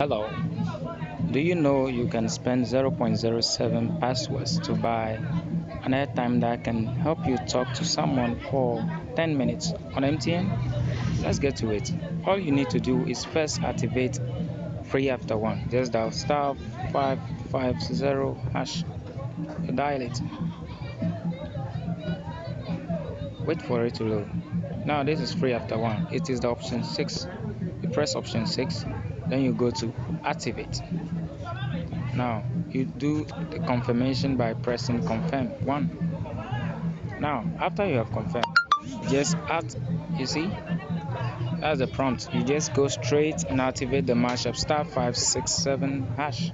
Hello, do you know you can spend 0.07 passwords to buy an airtime that can help you talk to someone for 10 minutes on MTN? Let's get to it. All you need to do is first activate free after one. Just dial star 550 hash. You dial it. Wait for it to load. Now this is free after one. It is the option 6. You press option 6, then you go to activate. Now you do the confirmation by pressing confirm 1. Now after you have confirmed, just add, you see, that's the prompt. You just go straight and activate the mashup star 567 hash.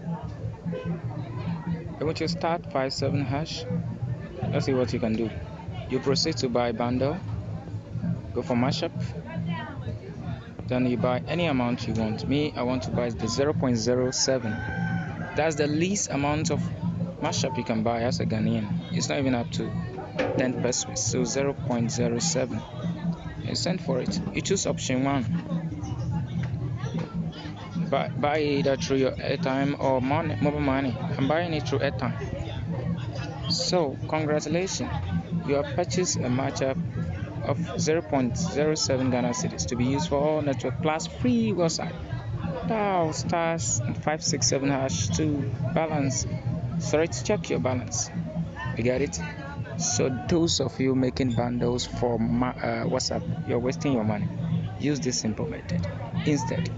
And once you start 57 hash, let's see what you can do. You proceed to buy bundle, go for mashup, then you buy any amount you want. Me, I want to buy the 0.07. That's the least amount of mashup you can buy as a Ghanaian. It's not even up to 10 pesos, so 0.07. You send for it. You choose option 1. Buy either through your airtime or mobile money. I'm buying it through airtime. So, congratulations, you have purchased a matchup of 0.07 Ghana cedis to be used for all network plus free WhatsApp. Dial stars 567 hash to balance. Sorry to check your balance. You get it? So, those of you making bundles for WhatsApp, you're wasting your money. Use this simple method instead.